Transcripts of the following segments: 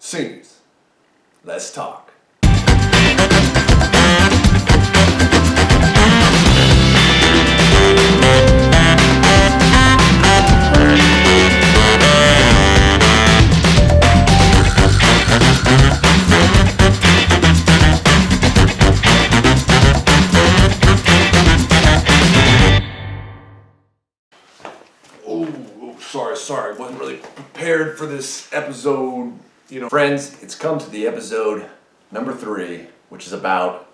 Seniors, let's talk. Sorry, wasn't really prepared for this episode. Friends, it's come to the episode number 3, which is about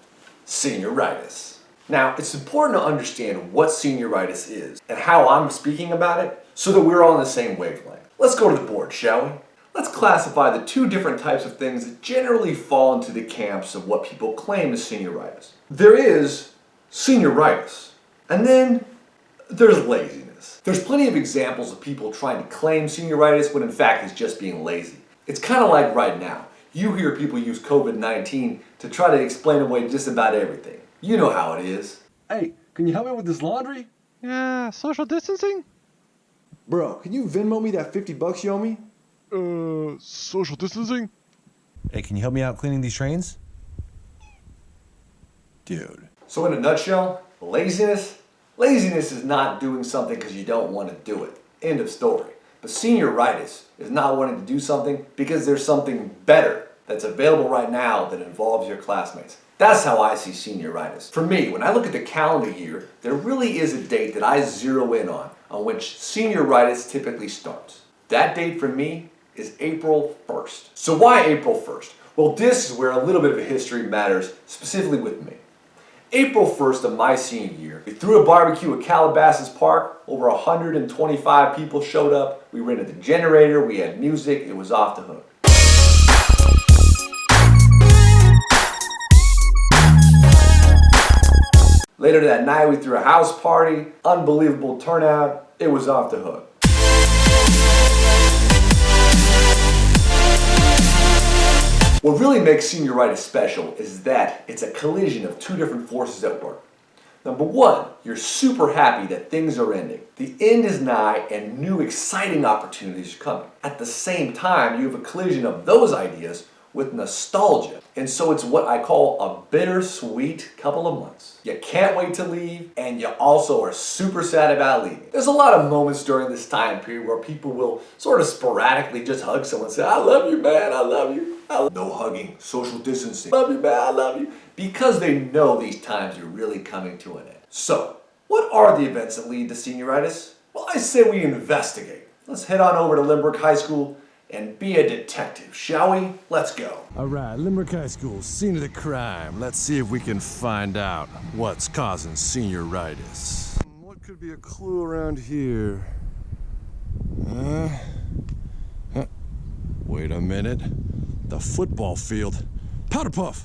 senioritis. Now, it's important to understand what senioritis is and how I'm speaking about it so that we're all on the same wavelength. Let's go to the board, shall we? Let's classify the 2 different types of things that generally fall into the camps of what people claim is senioritis. There is senioritis, and then there's laziness. There's plenty of examples of people trying to claim senioritis when in fact it's just being lazy. It's kind of like right now. You hear people use COVID-19 to try to explain away just about everything. You know how it is. Hey, can you help me with this laundry? Yeah, social distancing? Bro, can you Venmo me that $50 you owe me? Social distancing? Hey, can you help me out cleaning these trains? Dude. So in a nutshell, laziness is not doing something because you don't want to do it. End of story. But senioritis is not wanting to do something because there's something better that's available right now that involves your classmates. That's how I see senioritis. For me, when I look at the calendar year, there really is a date that I zero in on which senioritis typically starts. That date for me is April 1st. So why April 1st? Well, this is where a little bit of a history matters, specifically with me. April 1st of my senior year, we threw a barbecue at Calabasas Park. Over 125 people showed up. We rented the generator, we had music, it was off the hook. Later that night, we threw a house party, unbelievable turnout, it was off the hook. What really makes senioritis special is that it's a collision of 2 different forces at work. Number 1, you're super happy that things are ending. The end is nigh and new exciting opportunities are coming. At the same time, you have a collision of those ideas with nostalgia. And so it's what I call a bittersweet couple of months. You can't wait to leave, and you also are super sad about leaving. There's a lot of moments during this time period where people will sort of sporadically just hug someone and say, I love you, man, I love you. No hugging, social distancing. Love you, man, I love you. Because they know these times are really coming to an end. So, what are the events that lead to senioritis? Well, I say we investigate. Let's head on over to Limerick High School and be a detective, shall we? Let's go. All right, Limerick High School, scene of the crime. Let's see if we can find out what's causing senioritis. What could be a clue around here? Wait a minute. The football field. Powderpuff!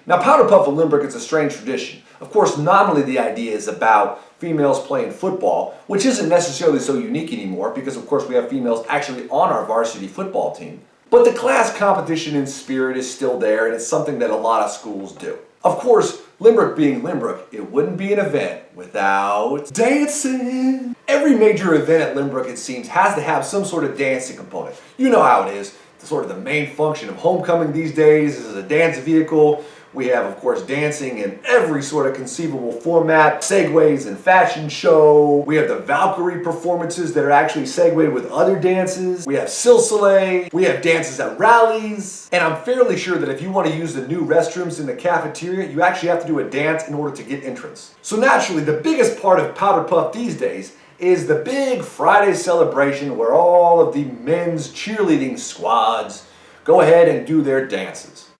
Now, Powderpuff in Limerick is a strange tradition. Of course, nominally the idea is about females playing football, which isn't necessarily so unique anymore because, of course, we have females actually on our varsity football team. But the class competition in spirit is still there, and it's something that a lot of schools do. Of course, Limerick being Limerick, it wouldn't be an event without dancing. Every major event at Limerick, it seems, has to have some sort of dancing component. You know how it is. Sort of the main function of homecoming these days is a dance vehicle. We have, of course, dancing in every sort of conceivable format, segues and fashion show. We have the Valkyrie performances that are actually segued with other dances. We have silsile. We have dances at rallies. And I'm fairly sure that if you want to use the new restrooms in the cafeteria, you actually have to do a dance in order to get entrance. So naturally, the biggest part of Powderpuff these days is the big Friday celebration where all of the men's cheerleading squads go ahead and do their dances.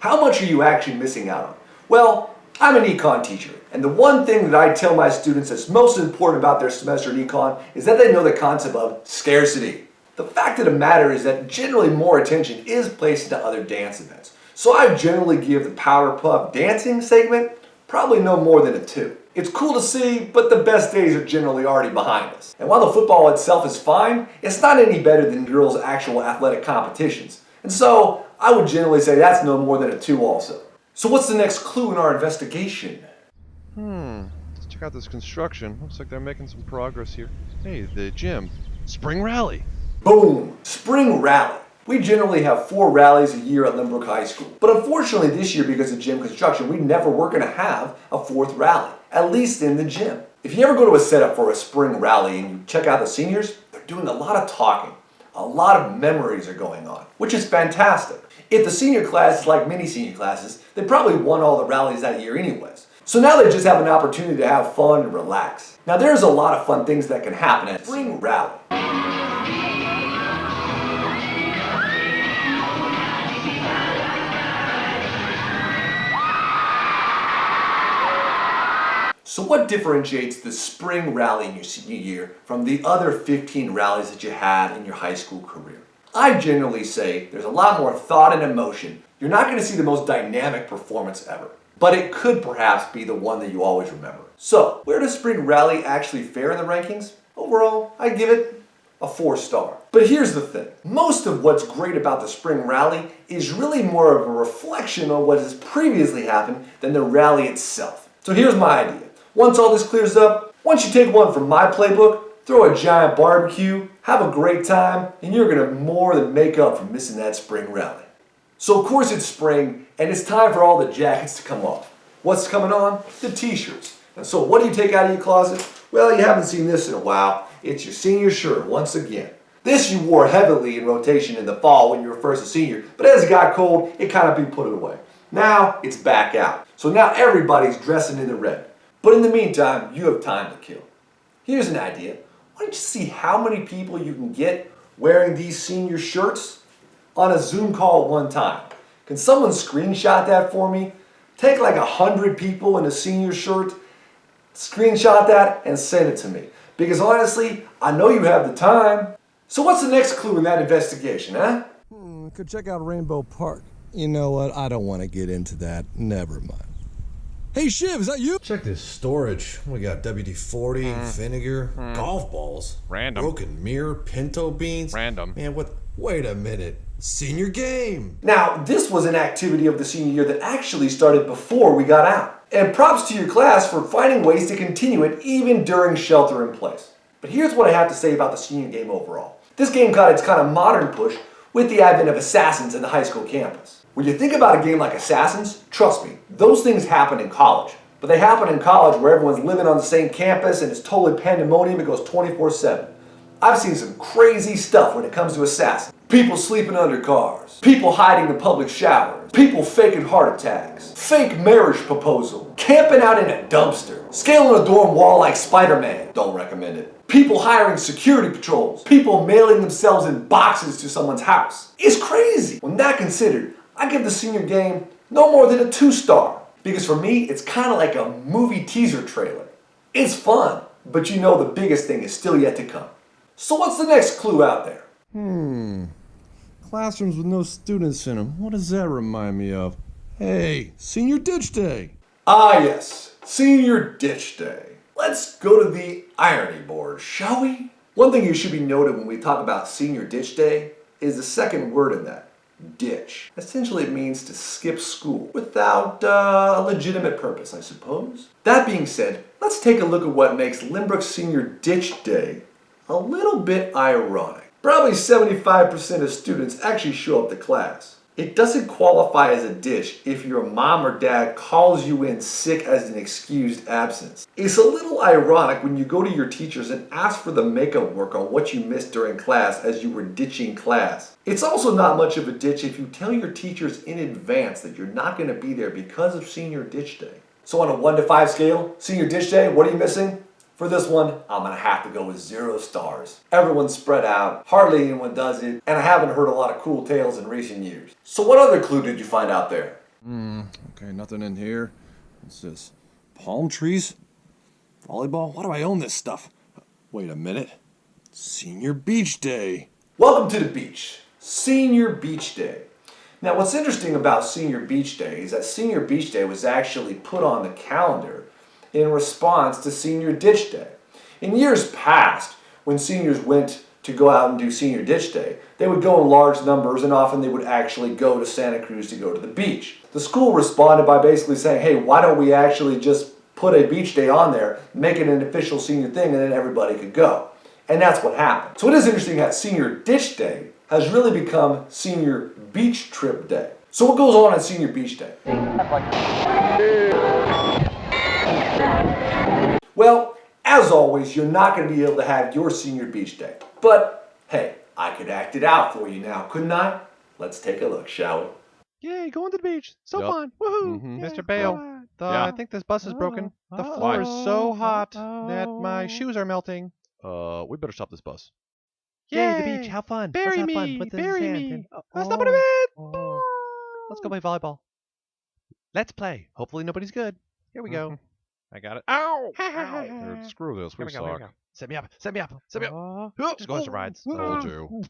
How much are you actually missing out on? Well, I'm an econ teacher, and the one thing that I tell my students that's most important about their semester in econ is that they know the concept of scarcity. The fact of the matter is that generally more attention is placed into other dance events. So I generally give the Powderpuff dancing segment probably no more than a 2. It's cool to see, but the best days are generally already behind us. And while the football itself is fine, it's not any better than girls' actual athletic competitions. And so I would generally say that's no more than a 2 also. So what's the next clue in our investigation? Let's check out this construction. Looks like they're making some progress here. Hey, the gym. Spring rally. Boom! Spring rally. We generally have 4 rallies a year at Lynbrook High School. But unfortunately this year, because of gym construction, we never were going to have a 4th rally, at least in the gym. If you ever go to a setup for a spring rally and you check out the seniors, they're doing a lot of talking. A lot of memories are going on, which is fantastic. If the senior class is like many senior classes, they probably won all the rallies that year anyways. So now they just have an opportunity to have fun and relax. Now there's a lot of fun things that can happen at a spring rally. So what differentiates the spring rally in your senior year from the other 15 rallies that you had in your high school career? I generally say there's a lot more thought and emotion. You're not going to see the most dynamic performance ever, but it could perhaps be the one that you always remember. So, where does spring rally actually fare in the rankings? Overall, I give it a 4-star. But here's the thing. Most of what's great about the spring rally is really more of a reflection on what has previously happened than the rally itself. So here's my idea. Once all this clears up, once you take one from my playbook, throw a giant barbecue, have a great time, and you're going to more than make up for missing that spring rally. So of course it's spring, and it's time for all the jackets to come off. What's coming on? The t-shirts. And so what do you take out of your closet? Well, you haven't seen this in a while. It's your senior shirt once again. This you wore heavily in rotation in the fall when you were first a senior, but as it got cold, it kind of put it away. Now it's back out. So now everybody's dressing in the red. But in the meantime, you have time to kill. Here's an idea. Why don't you see how many people you can get wearing these senior shirts on a Zoom call at one time? Can someone screenshot that for me? Take like 100 people in a senior shirt, screenshot that, and send it to me. Because honestly, I know you have the time. So what's the next clue in that investigation, huh? Could check out Rainbow Park. You know what? I don't want to get into that. Never mind. Hey, Shiv, is that you? Check this storage. We got WD-40, vinegar, golf balls, Random. broken mirror, pinto beans. Random. Man, what? Wait a minute. Senior game. Now, this was an activity of the senior year that actually started before we got out. And props to your class for finding ways to continue it even during shelter in place. But here's what I have to say about the senior game overall. This game got its kind of modern push with the advent of assassins in the high school campus. When you think about a game like Assassins, trust me, those things happen in college. But they happen in college where everyone's living on the same campus and it's totally pandemonium. It goes 24/7. I've seen some crazy stuff when it comes to Assassins. People sleeping under cars, people hiding in public showers, people faking heart attacks, fake marriage proposal, camping out in a dumpster, scaling a dorm wall like Spider-Man, don't recommend it. People hiring security patrols, people mailing themselves in boxes to someone's house. It's crazy. When that considered, I give the senior game no more than a 2-star. Because for me, it's kind of like a movie teaser trailer. It's fun, but you know the biggest thing is still yet to come. So what's the next clue out there? Classrooms with no students in them. What does that remind me of? Hey, Senior Ditch Day. Ah yes, Senior Ditch Day. Let's go to the irony board, shall we? One thing you should be noted when we talk about Senior Ditch Day is the second word in that. Ditch. Essentially it means to skip school without a legitimate purpose, I suppose. That being said, let's take a look at what makes Lynbrook Senior Ditch Day a little bit ironic. Probably 75% of students actually show up to class. It doesn't qualify as a ditch if your mom or dad calls you in sick as an excused absence. It's a little ironic when you go to your teachers and ask for the makeup work on what you missed during class as you were ditching class. It's also not much of a ditch if you tell your teachers in advance that you're not going to be there because of Senior Ditch Day. So on a 1 to 5 scale, Senior Ditch Day, what are you missing? For this one, I'm going to have to go with 0 stars. Everyone's spread out, hardly anyone does it, and I haven't heard a lot of cool tales in recent years. So what other clue did you find out there? Okay, nothing in here. What's this? Palm trees? Volleyball? Why do I own this stuff? Wait a minute. Senior Beach Day. Welcome to the beach. Senior Beach Day. Now what's interesting about Senior Beach Day is that Senior Beach Day was actually put on the calendar in response to Senior Ditch Day. In years past, when seniors went to go out and do Senior Ditch Day, they would go in large numbers, and often they would actually go to Santa Cruz to go to the beach. The school responded by basically saying, hey, why don't we actually just put a beach day on there, make it an official senior thing, and then everybody could go. And that's what happened. So it is interesting that Senior Ditch Day has really become Senior Beach Trip Day. So what goes on Senior Beach Day? Well, as always, you're not going to be able to have your Senior Beach Day. But, hey, I could act it out for you now, couldn't I? Let's take a look, shall we? Yay, going to the beach. So Yup. fun. Woohoo. Mr. Bale, I think this bus is broken. The floor is so hot that my shoes are melting. We better stop this bus. Yay, the beach. Have fun. Bury me. Bury me. Stop in a bit. Let's go play volleyball. Let's play. Hopefully nobody's good. Here we go. I got it. Ow! Dude, screw this. We suck. Set me up. Set me up. Set me up. Just go on some rides. Told you.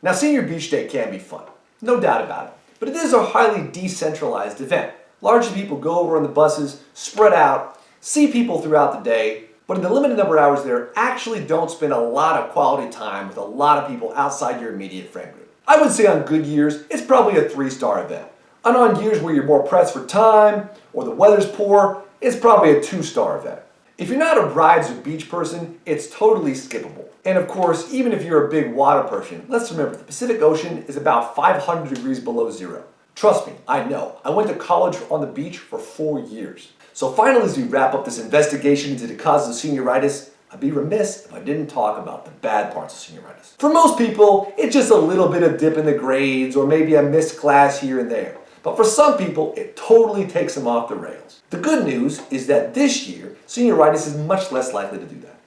Now, Senior Beach Day can be fun. No doubt about it. But it is a highly decentralized event. Largely people go over on the buses, spread out, see people throughout the day, but in the limited number of hours there, actually don't spend a lot of quality time with a lot of people outside your immediate friend group. I would say on good years, it's probably a 3-star event. And on years where you're more pressed for time, or the weather's poor, it's probably a 2-star event. If you're not a rides or beach person, it's totally skippable. And of course, even if you're a big water person, let's remember the Pacific Ocean is about 500 degrees below zero. Trust me, I know. I went to college on the beach for 4 years. So finally, as we wrap up this investigation into the causes of senioritis, I'd be remiss if I didn't talk about the bad parts of senioritis. For most people, it's just a little bit of dip in the grades or maybe a missed class here and there. But for some people, it totally takes them off the rails. The good news is that this year, senioritis is much less likely to do that.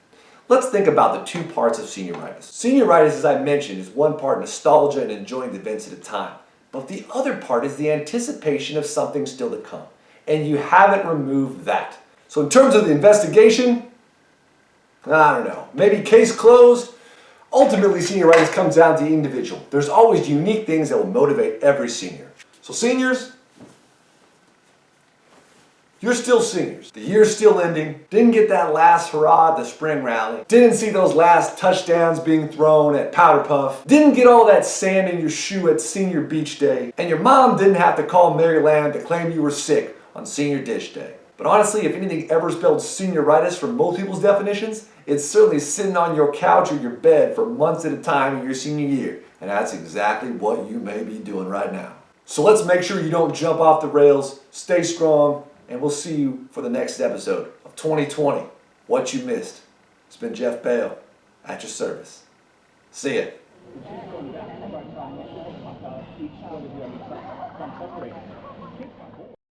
Let's think about the 2 parts of senioritis. Senioritis, as I mentioned, is one part nostalgia and enjoying the events at a time. But the other part is the anticipation of something still to come. And you haven't removed that. So in terms of the investigation, I don't know, maybe case closed? Ultimately, senioritis comes down to the individual. There's always unique things that will motivate every senior. So seniors, you're still seniors. The year's still ending. Didn't get that last hurrah at the spring rally. Didn't see those last touchdowns being thrown at Powderpuff. Didn't get all that sand in your shoe at Senior Beach Day. And your mom didn't have to call Mary Lamb to claim you were sick on Senior Dish Day. But honestly, if anything ever spelled senioritis from most people's definitions, it's certainly sitting on your couch or your bed for months at a time in your senior year. And that's exactly what you may be doing right now. So let's make sure you don't jump off the rails, stay strong, and we'll see you for the next episode of 2020, What You Missed. It's been Jeff Bale, at your service. See ya.